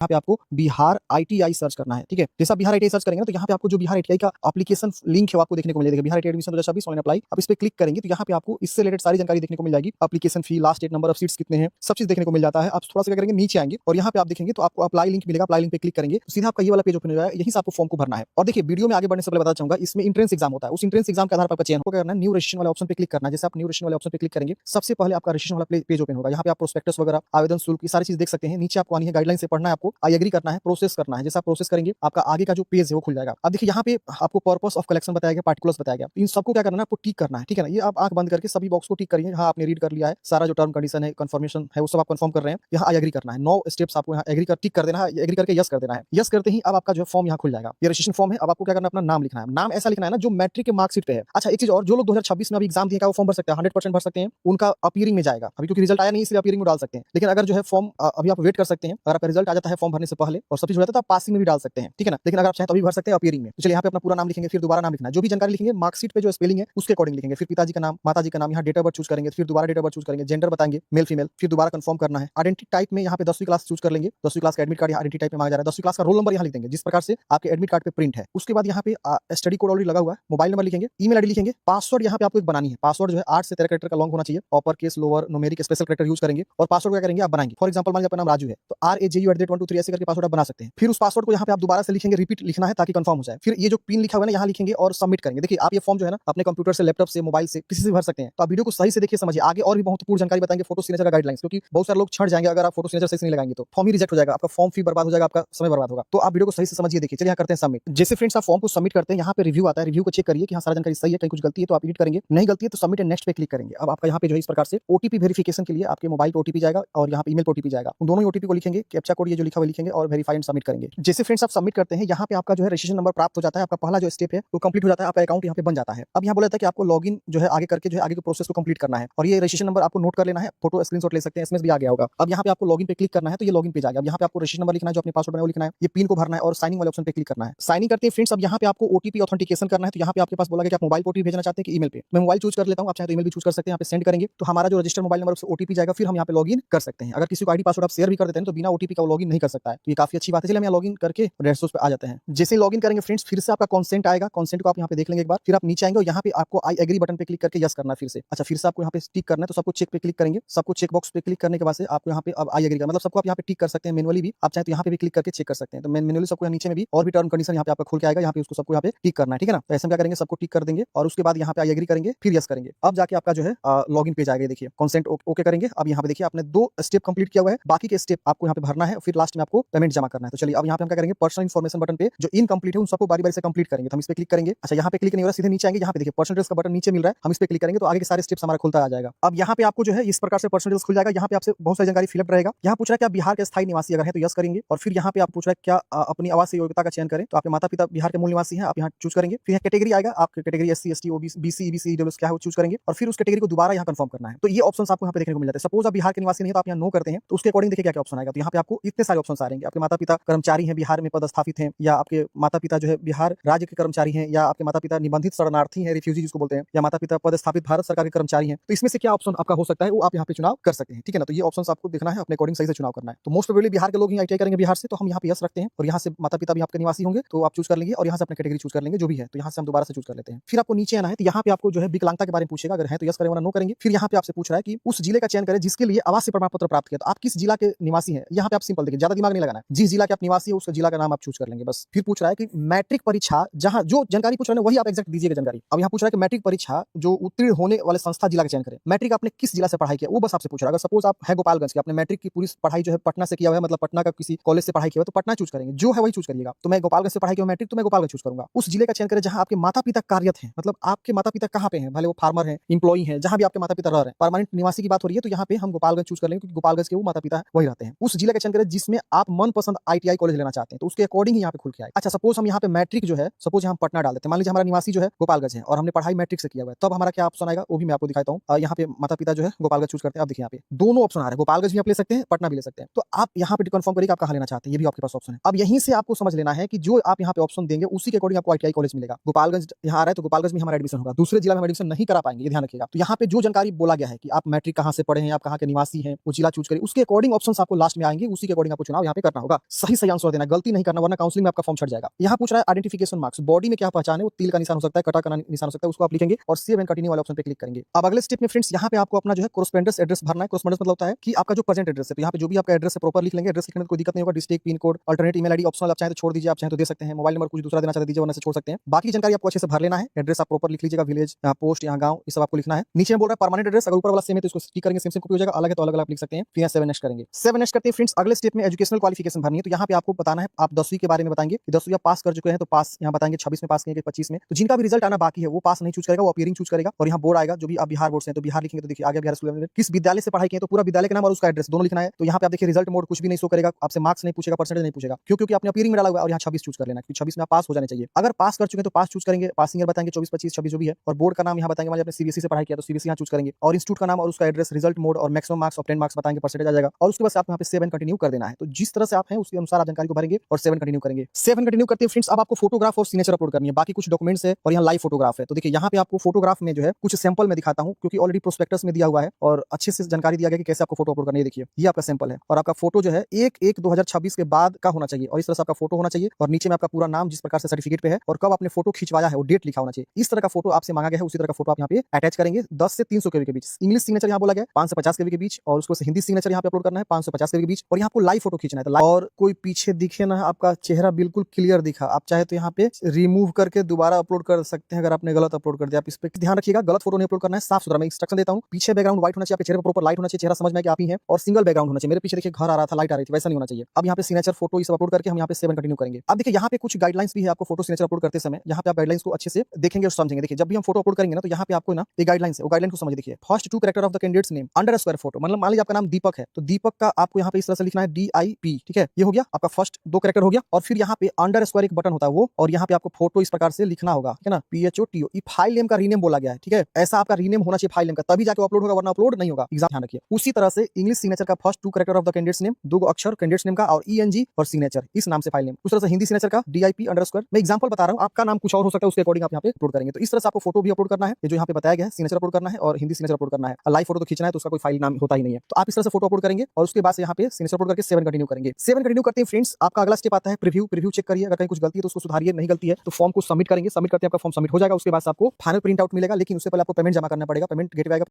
यहाँ पे आपको बिहार आईटीआई सर्च करना है। ठीक है, जैसा बिहार आईटीआई सर्च करेंगे ना तो यहाँ पे आपको जो बिहार आईटीआई का एप्लीकेशन लिंक है वो आपको देखने को मिलेगा। Bihar ITI admission 2026 online apply, आप इस पे क्लिक करेंगे तो यहाँ पे आपको इससे रिलेटेड सारी जानकारी देखने को मिल जाएगी। Application fee, last date, number of seats कितने हैं, सब चीज देखने को मिल जाता है। आप थोड़ा सा क्या करेंगे, नीचे आएंगे और यहाँ पे आप देखेंगे तो आपको अप्लाई लिंक मिलेगा। अप्लाई लिंक पे क्लिक करेंगे तो सीधा आपका ये वाला पेज ओपन हो जाएगा। यहीं से आपको फॉर्म को भरना है। और देखिए, वीडियो में आगे बढ़ने से पहले बताना चाहूंगा, इसमें एंट्रेंस एग्जाम होता है। उस एंट्रेंस एग्जाम के आधार पर आपका चयन करना है। न्यू रजिस्ट्रेशन वाले ऑप्शन पे क्लिक करना है। जैसे आप न्यू रजिस्ट्रेशन वाले ऑप्शन पे क्लिक करेंगे, सबसे पहले आपका रजिस्ट्रेशन वाला पेज ओपन होगा। यहाँ पे आप प्रोस्पेक्टस वगैरह, आवेदन शुल्क, ये सारी चीज देख सकते हैं। नीचे आपको आनी है, गाइडलाइन से पढ़ना है, आपको आई एग्री करना है, प्रोसेस करना है। जैसे आप प्रोसेस करेंगे आपका आगे का जो पेज है वो खुल जाएगा। अब देखिए, यहाँ पे आपको पर्पस ऑफ कलेक्शन बताया गया, पार्टिकुलर्स बताया गया। इन सबको क्या करना है, आपको टिक करना है। ठीक है ना, ये आप आंख बंद करके सभी बॉक्स को टिक करिए। हाँ, आपने रीड कर लिया है, सारा जो टर्म कंडीशन है, कंफर्मेशन है, वो सब आप कंफर्म कर रहे हैं। यहाँ आई एग्री करना है। 9 स्टेप्स आपको यहाँ एग्री कर टिक कर देना है। एग्री करके यस कर देना है। यस करते ही अब आपका जो फॉर्म यहाँ खुल जाएगा। ये रजिस्ट्रेशन फॉर्म है। अब आपको क्या करना है, अपना नाम लिखना है। नाम ऐसा लिखना है ना जो मैट्रिक के मार्कशीट पे है। अच्छा, एक चीज और, जो लोग 2026 में अभी एग्जाम दिए वो फॉर्म भर सकते हैं, 100% भर सकते हैं। उनका अपीयरिंग में जाएगा। अभी क्योंकि रिजल्ट आया नहीं इसलिए अपीयरिंग में डाल सकते हैं। लेकिन अगर जो है फॉर्म अभी आप वेट कर सकते हैं, अगर आपका रिजल्ट आ जाता है फॉर्म भरने से पहले और सब चीज हो जाता है तो आप पासिंग में भी डाल सकते हैं। ठीक है ना, लेकिन अगर आप चाहें तो अभी भर सकते हैं अपीयरिंग में। तो चलिए, यहाँ पे अपना पूरा नाम लिखेंगे, फिर दोबारा नाम लिखना है। जो भी जानकारी लिखेंगे मार्कशीट पे जो स्पेलिंग है उसके अकॉर्डिंग लिखेंगे। फिर पिताजी का नाम, माताजी का नाम, यहाँ डेट ऑफ बर्थ चूज करेंगे, फिर दोबारा डेट ऑफ बर्थ चूज करेंगे, जेंडर बताएंगे मेल फीमेल, फिर दोबारा कंफर्म करना है। आइडेंटिटी टाइप में यहाँ पे 10वीं क्लास चूज कर लेंगे। 10वीं क्लास का एडमिट कार्ड यहाँ आइडेंटिटी टाइप में मांगा जा रहा है। 10वीं क्लास का रोल नंबर यहाँ लिख देंगे जिस प्रकार से आपके एडमिट कार्ड पे प्रिंट है। उसके बाद यहाँ पे स्टडी कोड ऑलरेडी लगा हुआ है, मोबाइल नंबर लिखेंगे, ईमेल आईडी लिखेंगे। पासवर्ड यहाँ पे आपको एक बनानी है। पासवर्ड जो है 8 से 13 कैरेक्टर का लॉन्ग होना चाहिए। Upper case, lower, numeric, special character use करेंगे। और पासवर्ड क्या करेंगे, आप बनाएंगे। फॉर एग्जांपल मान लीजिए आपका नाम राजू है तो RAJU@123 ऐसे करके पासवर्ड आप बना सकते हैं। फिर उस पासवर्ड को यहाँ पे आप दोबारा से लिखेंगे, रिपीट लिखना है ताकि कंफर्म हो जाए। फिर ये जो पिन लिखा हुआ है ना यहाँ लिखेंगे और सबमिट करेंगे। देखिए, आप ये फॉर्म जो है ना अपने कंप्यूटर से, लैपटॉप से, मोबाइल से, किसी से भर सकते हैं। तो आप वीडियो को सही से देखिए, समझिए। आगे और भी महत्वपूर्ण जानकारी बताएंगे, फोटो सिग्नेचर का गाइडलाइंस, क्योंकि बहुत सारे लोग छड़ जाएंगे अगर आप फोटो सिग्नेचर सही से नहीं लगाएंगे तो फॉर्म ही रिजेक्ट हो जाएगा, आपका फॉर्म फी बर्बाद हो जाएगा, आपका समय बर्बाद होगा। तो आप वीडियो को सही से समझिए, देखिए। चलिए, यहाँ करते हैं सबमिट। जैसे फ्रेंड्स आप फॉर्म को सबमिट करते हैं, यहाँ पे रिव्यू आता है। रिव्यू को चेक करिए कि हाँ सारा जानकारी सही है, कहीं कुछ गलती है तो आप एडिट करेंगे, नहीं गलती है तो सबमिट एंड नेक्स्ट पे क्लिक करेंगे। अब आपका यहाँ पे जो है इस प्रकार से ओटीपी वेरिफिकेशन के लिए आपके मोबाइल पे ओटीपी जाएगा और यहाँ पे ईमेल पे ओटीपी जाएगा। उन दोनों ही ओटीपी को लिखेंगे, कैप्चा कोड ये जो लिखा हुआ लिखेंगे और वेरीफाई एंड सबमिट करेंगे। जैसे फ्रेंड्स आप सबमिट करते हैं, यहाँ पे आपका जो है रजिस्ट्रेशन नंबर प्राप्त हो जाता है। आपका पहला जो स्टेप है वो कंप्लीट हो जाता है, आपका अकाउंट यहाँ पे बन जाता है। अब यहाँ बोला था कि आपको लॉगिन जो है आगे करके जो है आगे के प्रोसेस को कंप्लीट करना है और ये रजिस्ट्रेशन नंबर आपको नोट कर लेना है, फोटो स्क्रीनशॉट ले सकते हैं, एसएमएस भी आ गया होगा। अब यहाँ पे आपको लॉगिन पे क्लिक करना है तो ये लॉगिन पेज आ गया। अब यहाँ पे आपको रजिस्ट्रेशन नंबर लिखना है, जो अपने पासवर्ड बनाया वो लिखना है, ये पिन को भरना है और साइनिंग वाले ऑप्शन पे क्लिक करना है। साइनिंग करते हैं फ्रेंड्स। अब यहाँ पे आपको ओटीपी ऑथेंटिकेशन करना है। तो यहाँ पे आपके पास बोला गया कि आप मोबाइल पे ओटीपी भेजना चाहते हैं कि ईमेल पे। मैं मोबाइल चूज कर लेता हूँ, आप चाहे तो ईमेल भी चूज कर सकते हैं। यहाँ पे सेंड करेंगे तो हमारा जो रजिस्टर्ड मोबाइल नंबर उससे ओटीपी जाएगा, फिर हम यहाँ पे लॉगिन कर सकते हैं। अगर किसी को आईडी पासवर्ड आप शेयर भी कर देते हैं तो बिना ओटीपी का लॉगिन नहीं कर सकता है। तो ये काफी अच्छी बात है। चलिए हम यहाँ लॉगिन करके डैशबोर्ड पे आ जाते हैं। जैसे ही लॉगिन करेंगे फ्रेंड्स, फिर से आपका कंसेंट आएगा। कंसेंट को आप यहाँ पे देख लेंगे एक बार, फिर आप नीचे आएंगे और यहाँ पे आपको आई एग्री बटन पे क्लिक करके यस करना है फिर से। अच्छा, फिर से आपको यहाँ पे टिक करना है तो सबको चेक पे क्लिक करेंगे। सबको चेक बॉक्स पे क्लिक करने के बाद से आपको यहाँ पे अब आई एग्री करना, मतलब सबको आप यहाँ पे टिक कर सकते हैं मैनुअली भी। आप चाहे तो यहाँ पे भी क्लिक करके चेक कर सकते हैं। तो मैनुअली सबको नीचे में भी और भी टर्म कंडीशन यहाँ पे आपका खुल के आएगा, यहाँ पे उसको सबको यहाँ पे टिक करना है। ठीक है ना, तो ऐसे क्या करेंगे, सबको टिक कर देंगे और उसके बाद यहाँ पे आई एग्री करेंगे, फिर यस करेंगे। अब जाके आपका जो है लॉगिन पेज आएगा। देखिए, कंसेंट ओके करेंगे। अब यहाँ पे देखिए आपने 2 स्टेप कंप्लीट किया हुआ है, बाकी के स्टेप आपको यहाँ पे भरना है, फिर लास्ट में आपको पेमेंट जमा करना है। तो चलिए अब यहाँ पे हम क्या करेंगे, पर्सनल इन्फॉर्मेशन बटन पे जो इनकम्प्लीट है उन सबको बारी बारी से कंप्लीट करेंगे। तो हम इस पे क्लिक करेंगे। अच्छा, यहाँ पे क्लिक नहीं हो रहा, सीधे नीचे आएंगे। यहाँ पे देखिए पर्सनल डिटेल्स का बटन नीचे मिल रहा है, हम इस पे क्लिक करेंगे तो आगे के सारे स्टेप्स हमारा खुलता आ जाएगा। अब यहाँ पे आपको जो है इस प्रकार से पर्सनल डिटेल्स खुल जाएगा। यहाँ पे आपसे बहुत सारी जानकारी फिलअप रहेगा। यहाँ पूछ रहा है कि आप बिहार के स्थायी निवासी अगर है तो यस करेंगे। और फिर यहाँ पे आप पूछ रहा है क्या अपनी आवासीय योग्यता का चयन करें, तो आपके माता पिता बिहार के मूल निवासी हैं, आप यहाँ चूज करेंगे। फिर यहाँ कैटेगरी आएगा, आपकी category SC ST OBC BC EBC EWS क्या है वो चूज करेंगे और फिर उस कैटेगरी को दोबारा यहाँ कंफर्म करना है। तो ये ऑप्शन आपको यहाँ पे देखने को मिल जाते हैं। सपोज आप बिहार के निवासी नहीं तो आप यहाँ नो करते हैं तो उसके अकॉर्डिंग देखिए क्या क्या ऑप्शन आएगा। तो यहाँ पे आपको इतने सारे ऑप्शन आ रहेंगे। आपके माता पिता कर्मचारी हैं, बिहार में पदस्थापित हैं, या आपके माता पिता जो है बिहार राज्य के कर्मचारी हैं, या आपके माता पिता निबंधित शरणार्थी हैं, रिफ्यूजी जिसको बोलते हैं, या माता पिता पदस्थापित भारत सरकार के कर्मचारी हैं। तो इसमें से क्या ऑप्शन आपका हो सकता है वो आप यहाँ पे चुनाव कर सकते हैं। ठीक है ना, तो ये ऑप्शन आपको देखना है, अपने अकॉर्डिंग सही से चुनाव करना है। तो मोस्ट प्रोबेबली बिहार के लोग ही ITI करेंगे बिहार से, तो हम यहाँ पे यस रखते हैं और यहाँ से माता पिता भी आपके निवासी होंगे तो आप चूज कर लेंगे और यहाँ से अपने कैटेगरी चूज कर लेंगे जो भी है। तो यहाँ से हम दोबारा से चूज कर लेते हैं। फिर आपको नीचे आना है तो यहाँ पे आपको जो है विकलांगता के बारे में पूछेगा, अगर है तो यस करें वरना नो करेंगे। फिर यहाँ पे आपसे पूछ रहा है कि उस जिले का चयन करें जिसके लिए आवासीय प्रमाण पत्र प्राप्त किया। तो आप किस जिला के निवासी हैं, यहाँ पे आप सिंपल देखिए, ज्यादा दिमाग नहीं लगाना है। जिस जिला के आप निवासी है उस जिला का नाम आप चूज कर लेंगे बस। फिर पूछ रहा है कि मैट्रिक परीक्षा, जहाँ जो जानकारी पूछ रहे हैं वही आप एग्जैक्ट दीजिएगा जानकारी। अब यहाँ पूछ रहा है कि मैट्रिक परीक्षा जो उत्तीर्ण होने वाले संस्था जिला का चयन करें। मैट्रिक आपने किस जिला से पढ़ाई किया वो बस आपसे पूछ रहा है। अगर सपोज आप है गोपालगंज के, आपने मैट्रिक की पूरी पढ़ाई जो है पटना से किया हुआ है, मतलब पटना का किसी कॉलेज से पढ़ाई किया हुआ तो पटना चूज करेंगे, जो है वही चूज करिएगा। तो मैं गोपालगंज से पढ़ाई किया मैट्रिक तो मैं गोपालगंज चूज करूंगा। उस जिले का चयन करें जहां आपके माता पिता कार्यरत हैं, मतलब आपके माता पिता कहाँ पे हैं, भले वो फार्मर हैं, इंप्लॉई हैं, जहां भी आपके माता पिता रह रहे हैं, परमानेंट निवासी की बात हो रही है तो यहाँ पे हम गोपालगंज चूज कर लेंगे क्योंकि गोपालगंज के वो माता पिता वही रहते हैं। उस जिले का चयन करें जिसमें आप मनपसंद ITI कॉलेज लेना चाहते हैं तो उसके अकॉर्डिंग ही यहाँ पे खुल के आए। अच्छा, सपोज हम यहाँ पे मैट्रिक जो है, सपोज हम पटना डाल देते हैं, मान लीजिए हमारा निवासी जो है गोपालगंज है और हमने पढ़ाई मैट्रिक से किया हुआ है, तब हमारा क्या ऑप्शन आएगा वो भी मैं आपको दिखाता हूँ। यहाँ पे माता पिता जो है गोपालगंज चूज करते हैं। आप देखिए यहाँ पे दोनों ऑप्शन आ रहे हैं, गोपालगंज भी आप ले सकते हैं, पटना भी ले सकते हैं। तो आप यहाँ पे कंफर्म करिए आप कहाँ लेना चाहते हैं, ये भी आपके पास ऑप्शन है। अब यहीं से आपको समझ लेना है कि जो आप यहाँ पे ऑप्शन देंगे उसी के अकॉर्डिंग आपको ITI कॉलेज मिलेगा। गोपालगंज यहाँ आ रहा है तो गोपालगंज में हमारा एडमिशन होगा, दूसरे जिला में एडमिशन नहीं करा पाएंगे, ये ध्यान रखिएगा। तो यहाँ पे जो जानकारी बोला गया है कि आप मैट्रिक कहाँ से पढ़े हैं, आप कहाँ के निवासी हैं, वो जिला चूज करिए, उसके अकॉर्डिंग ऑप्शन आपको लास्ट में आएंगे, उसी के अकॉर्डिंग आपको चुनाव यहाँ पे करना होगा। सही सही आंसर देना, गलती नहीं करना, वरना काउंसलिंग में आपका फॉर्म छट जाएगा। यहाँ पूछ रहा है आइडेंटिफिकेशन मार्क्स, बॉडी में क्या पहचान है, वो तिल का निशान हो सकता है, कटा का निशान हो सकता है, उसको आप लिखेंगे और सेव एंड कंटिन्यू वाले ऑप्शन पे क्लिक करेंगे। अब अगले स्टेप में फ्रेंड्स यहाँ पे आपको अपना जो है कोरेस्पोंडेंस एड्रेस भरना है। कोरेस्पोंडेंस मतलब होता है कि आपका जो प्रेजेंट एड्रेस है, तो यहाँ पे जो भी आपका एड्रेस है प्रॉपर लिख लेंगे। एड्रेस लिखने में कोई दिक्कत नहीं होगा। District, pin code, alternate email ID optional, आप चाहे तो छोड़ दीजिए, आप चाहे तो दे सकते हैं। मोबाइल नंबर कुछ दूसरा देना चाहते दीजिए, वरना से छोड़ सकते हैं। बाकी जानकारी आपको अच्छे से भर लेना है। एड्रेस आप प्रॉपर लिख लीजिएगा, विलेज, पोस्ट, यहाँ गांव, ये सब आपको लिखना है। नीचे में बोल रहा है परमानेंट एड्रेस, अगर ऊपर वाला सेम है तो इसको टिक करेंगे, सेम कॉपी हो जाएगा। अलग है तो अलग अलग लिख सकते हैं। फिर 7 नेक्स्ट करेंगे। 7 नेक्स्ट करते हैं फ्रेंड्स। अगले स्टेप में एजुकेशनल क्वालिफिकेशन भरनी है। तो यहाँ पे आपको बताना है, आप 10वीं के बारे में बताएंगे कि 10वीं आप पास कर चुके हैं तो पास यहाँ बताएंगे, 26 में पास किए, 25 में। तो जिनका भी रिजल्ट आना बाकी है वो पास नहीं चूज करेगा, वो अपीयरिंग चूज करेगा। और यहाँ बोर्ड आएगा, जो भी आप बिहार बोर्ड से हैं तो बिहार लिखेंगे, तो देखिए आगे बिहार स्कूल में किस विद्यालय से पढ़ाई किए तो पूरा विद्यालय का नाम और उसका एड्रेस दोनों लिखना है। तो यहाँ पे आप देखिए रिजल्ट मोड कुछ भी नहीं शो करेगा, आपसे मार्क्स नहीं पूछेगा, परसेंटेज नहीं पूछेगा, क्योंकि आपने अपीयरिंग में डाला हुआ है। और यहाँ 26 चूज कर लेना, 26 में आप पास हो जाने चाहिए। अगर पास कर चुके हैं तो पास चूज करेंगे, पासिंग ईयर बताएंगे 24, 25, 26 जो भी है। और बोर्ड का नाम यहाँ बताएंगे, मान आपने सीबीएसई से पढ़ाई किया तो सीबीएसई यहाँ चूज करेंगे। और इंस्टीट्यूट का नाम और उसका एड्रेस, रिजल्ट मोड और मैक्सिमम मार्क्स और 10 मार्क्स बताएंगे, परसेंटेज आ जाएगा। और उसके बाद आप यहाँ पे 7 कंटिन्यू कर देना है। तो जिस तरह से आप हैं उसके अनुसार आप जानकारी को भरेंगे और 7 कंटिन्यू करेंगे। 7 कंटिन्यू करते हैं फ्रेंड्स। अब आपको फोटोग्राफ और सिग्नेचर अपलोड करनी है। बाकी कुछ डॉक्यूमेंट्स है और यहाँ लाइव फोटोग्राफ है। तो देखिए यहाँ पे आपको फोटोग्राफ में जो है कुछ सैंपल में दिखाता हूँ, क्योंकि ऑलरेडी प्रोस्पेक्टस में दिया हुआ है और अच्छे से जानकारी दिया गया कि कैसे आपको फोटो अपलोड करनी है। देखिए ये आपका सैंपल है और आपका फोटो जो है 1/1/2026 के बाद का होना चाहिए। और इस तरह से आपका फोटो होना चाहिए और नीचे में आपका पूरा नाम जिस प्रकार से सर्टिफिकेट पे है और कब आपने फोटो खिंचवाया है वो डेट लिखा होना चाहिए। इस तरह का फोटो आपसे मांगा गया है, उसी तरह का फोटो आप यहाँ पे अटैच करेंगे। 10 से 300 केबी के बीच। इंग्लिश सिग्नेचर यहाँ बोला गया 5 से 50 केबी के बीच और उसको हिंदी सिग्नेचर यहाँ पे अपलोड करना है 550 केबी के बीच। और यहाँ आपको लाइव फोटो खींचना है। तो और कोई पीछे दिखे ना, आपका चेहरा बिल्कुल क्लियर दिखा, आप चाहे तो यहाँ पे रिमूव करके दोबारा अपलोड कर सकते हैं। अगर आपने गलत अपलोड कर दिया, आप इस पे ध्यान रखिएगा, गलत फोटो नहीं अपलोड करना है, साफ सुथरा। मैं इंस्ट्रक्शन देता हूँ, पीछे बैकग्राउंड व्हाइट होना चाहिए, आपके चेहरे पर प्रॉपर लाइट होना चाहिए, चेहरा समझ में कि आप ही हैं। और सिंगल बैकग्राउंड होना चाहिए। मेरे पीछे देखिए घर आ रहा था, लाइट आ रही थी, वैसा नहीं होना चाहिए। अब यहाँ पे सिग्नेचर फोटो ये सब अपलोड करके हम यहाँ पे 7 कंटिन्यू करेंगे। अब देखिए यहाँ पे कुछ गाइडलाइंस भी है आपको फोटो सिग्नेचर अपलोड करते समय। यहाँ पे आप गाइडलाइंस को अच्छे से देखेंगे और समझेंगे। देखिए जब भी हम फोटो अपलोड करेंगे ना, तो यहाँ पे आपको ना एक गाइडलाइंस है, वो गाइडलाइन को समझ। देखिए first 2 character of the candidates name under square photo, मतलब मान लीजिए आपका नाम दीपक है तो दीपक का आपको यहाँ पे इस तरह से लिखना है DIP, ठीक है। ये हो गया आपका फर्स्ट 2 कैरेक्टर हो गया। और फिर यहाँ पे अंडर स्क्वायर एक बटन होता है वो, और यहाँ पे आपको फोटो इस प्रकार से लिखना होगा, ठीक है ना, PHOTO। ये फाइल नेम का रीनेम बोला गया है, ठीक है। ऐसा आपका रीनेम होना चाहिए फाइल नेम का, तभी जाके अपलोड होगा, वरना अपलोड नहीं होगा। एग्जाम ध्यान रखिए। उसी तरह से इंग्लिश सिग्नेचर का first 2 character of the candidates name, 2 अक्षर कैंडिडेट्स नेम का और ENG और सिग्नेचर, इस नाम से फाइल नेम। उस तरह से हिंदी सिग्नेचर का DIP अंडरस्कोर। मैं एग्जांपल बता रहा हूं, आपका नाम कुछ और हो सकता है, उसके अकॉर्डिंग आप यहाँ पे अपलोड करेंगे। तो इस तरह से आपको फोटो भी अपलोड करना है, ये जो यहाँ पे बताया गया है, सिग्नेचर अपलोड करना है और हिंदी सिग्नेचर अपलोड करना है। लाइव फोटो तो खींचना है तो उसका कोई फाइल नाम होता ही नहीं है। तो आप इस तरह से फोटो अपलोड करेंगे और उसके बाद यहाँ पे सिग्नेचर अपलोड करके 7 कंटिन्यू करेंगे। 7 कंटिन्यू करते हैं फ्रेंड्स। आपका अगला स्टेप आता है प्रीव्यू। प्रीव्यू चेक करिए, अगर कहीं कुछ गलती है तो उसको सुधारिए, नहीं गलती है तो फॉर्म को सबमिट करेंगे। सबमिट करते हैं आपका फॉर्म सबमिट हो जाएगा। उसके बाद आपको फाइनल प्रिंट आउट मिलेगा, लेकिन उससे पहले आपको पेमेंट जमा करना पड़ेगा। पेमेंट गेटवे आएगा